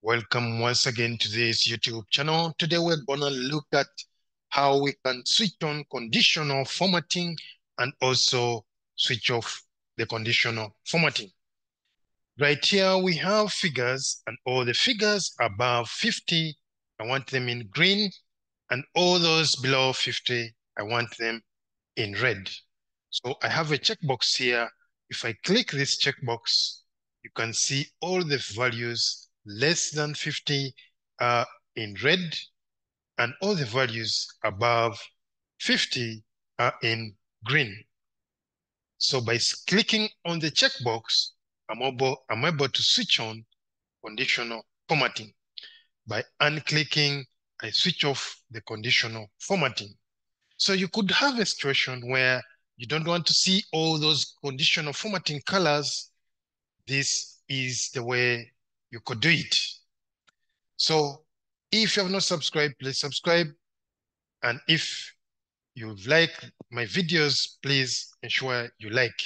Welcome once again to this YouTube channel. Today we're gonna look at how we can switch on conditional formatting and also switch off the conditional formatting. Right here we have figures, and all the figures above 50, I want them in green, and all those below 50, I want them in red. So I have a checkbox here. If I click this checkbox, you can see all the values less than 50 are in red, and all the values above 50 are in green. So by clicking on the checkbox, I'm able to switch on conditional formatting. By unclicking, I switch off the conditional formatting. So you could have a situation where you don't want to see all those conditional formatting colors. This is the way you could do it. So if you have not subscribed, please subscribe. And if you like my videos, please ensure you like.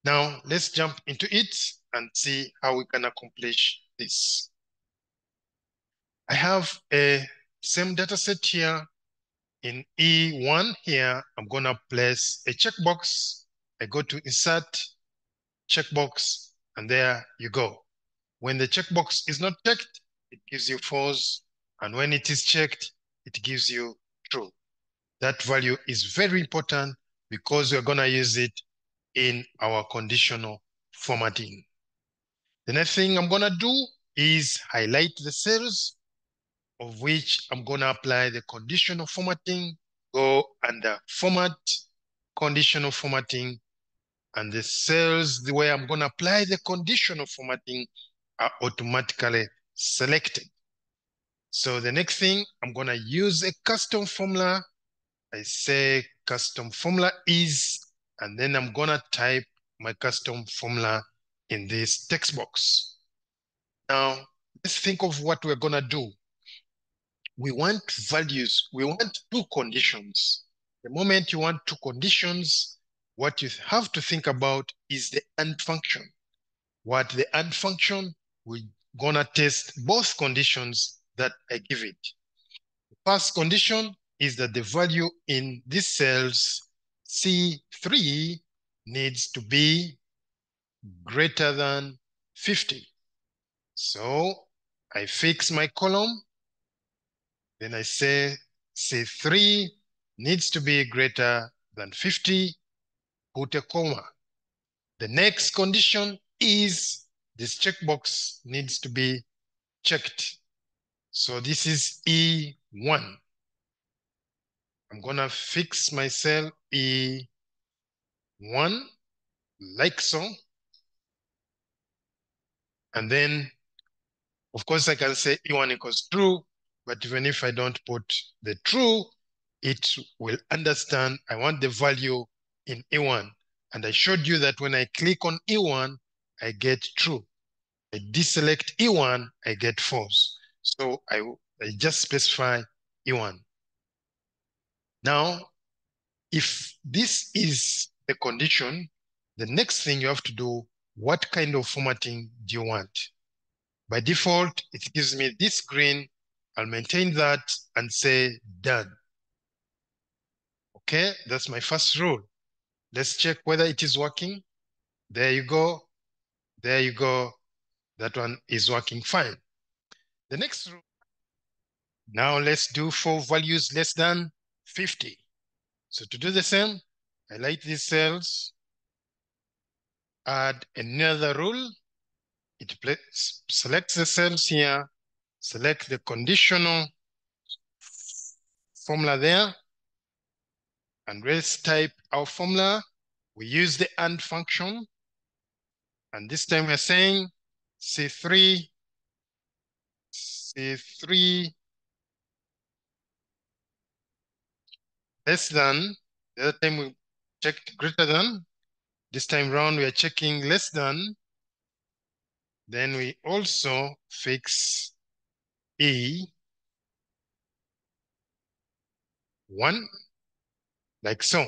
Now let's jump into it and see how we can accomplish this. I have a same data set here. In E1 here, I'm gonna place a checkbox. I go to insert, checkbox, and there you go. When the checkbox is not checked, it gives you false. And when it is checked, it gives you true. That value is very important because we're gonna use it in our conditional formatting. The next thing I'm gonna do is highlight the cells of which I'm gonna apply the conditional formatting, go under format, conditional formatting, and the cells the way I'm gonna apply the conditional formatting are automatically selected. So the next thing, I'm gonna use a custom formula. I say custom formula is, and then I'm gonna type my custom formula in this text box. Now, let's think of what we're gonna do. We want values, we want two conditions. The moment you want two conditions, what you have to think about is the AND function. What the AND function, we're gonna test both conditions that I give it. The first condition is that the value in these cells C3 needs to be greater than 50. So I fix my column. Then I say C3 needs to be greater than 50, put a comma. The next condition is this checkbox needs to be checked. So this is E1. I'm gonna fix my cell E1 like so. And then, of course, I can say E1 equals true, but even if I don't put the true, it will understand I want the value in E1. And I showed you that when I click on E1, I get true. I deselect E1, I get false. So I just specify E1. Now, if this is the condition, the next thing you have to do, what kind of formatting do you want? By default, it gives me this green. I'll maintain that and say done. Okay, that's my first rule. Let's check whether it is working. There you go. There you go. That one is working fine. The next rule. Now let's do for values less than 50. So to do the same, highlight these cells, add another rule. It selects the cells here, select the conditional formula there, and let's type our formula. We use the AND function, and this time we're saying C3 less than. The other time we checked greater than. This time round we are checking less than. Then we also fix E1 like so.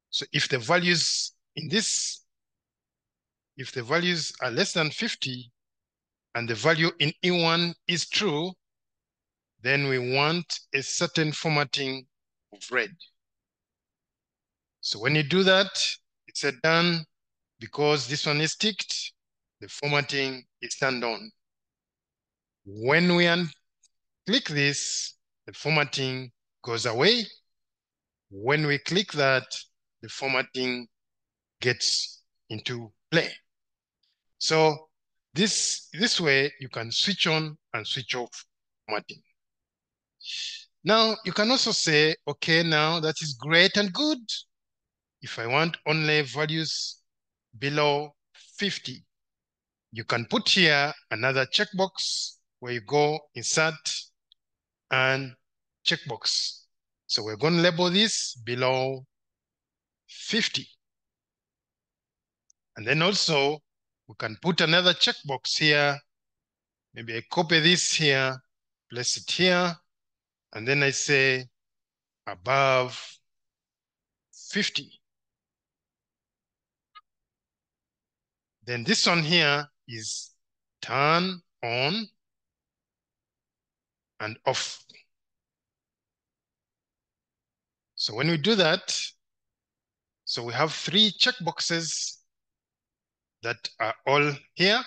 So if the values in this, if the values are less than 50 and the value in E1 is true, then we want a certain formatting of red. So when you do that, it's a done. Because this one is ticked, the formatting is turned on. When we click this, the formatting goes away. When we click that, the formatting gets into play. So this way, you can switch on and switch off formatting. Now, you can also say, okay, now that is great and good. If I want only values below 50, you can put here another checkbox where you go insert and checkbox. So we're going to label this below 50. And then also we can put another checkbox here. Maybe I copy this here, place it here, and then I say above 50. Then this one here is turn on and off. So when we do that, so we have 3 checkboxes that are all here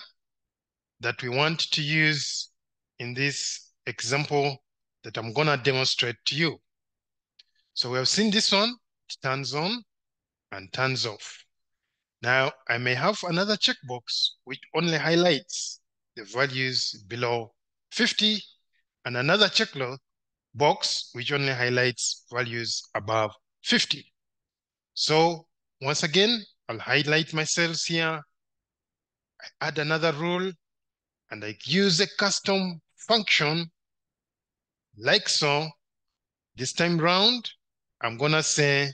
that we want to use in this example that I'm gonna demonstrate to you. So we have seen this one, it turns on and turns off. Now I may have another checkbox which only highlights the values below 50 and another checkbox which only highlights values above 50. So once again, I'll highlight my cells here. I add another rule and I use a custom function like so. This time round, I'm gonna say,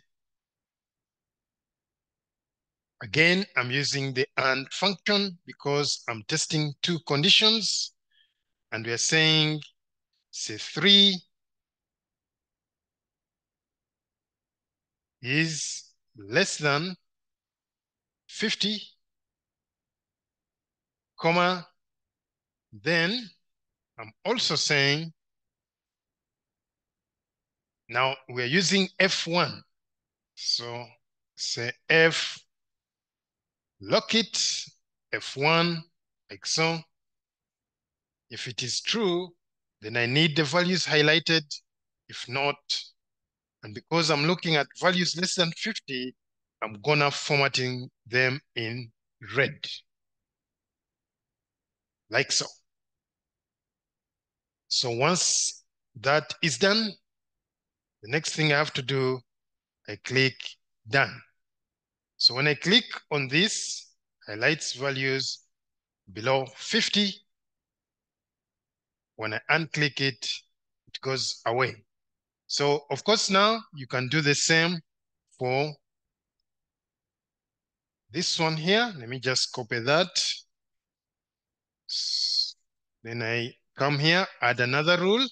again, I'm using the AND function because I'm testing 2 conditions and we're saying, say 3 is less than 50, comma, then I'm also saying, now we're using F1. So say F, lock it, F1, like so. If it is true, then I need the values highlighted. If not, and because I'm looking at values less than 50, I'm gonna formatting them in red, like so. So once that is done, the next thing I have to do, I click done. So when I click on this, highlights values below 50. When I unclick it, it goes away. So of course now you can do the same for this one here. Let me just copy that. Then I come here, add another rule.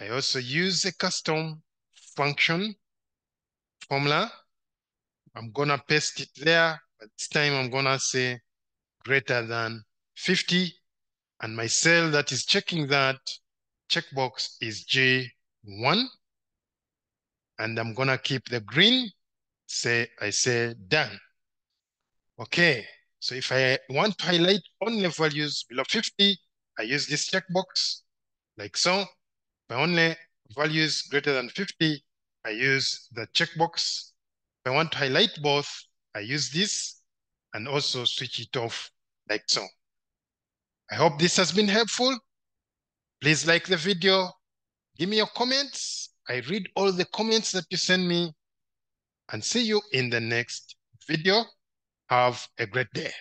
I also use a custom function formula. I'm gonna paste it there, but this time I'm gonna say greater than 50. And my cell that is checking that checkbox is J1. And I'm gonna keep the green. I say done. Okay, so if I want to highlight only values below 50, I use this checkbox like so. If I only values greater than 50, I use the checkbox. If I want to highlight both, I use this and also switch it off like so. I hope this has been helpful. Please like the video. Give me your comments. I read all the comments that you send me and see you in the next video. Have a great day.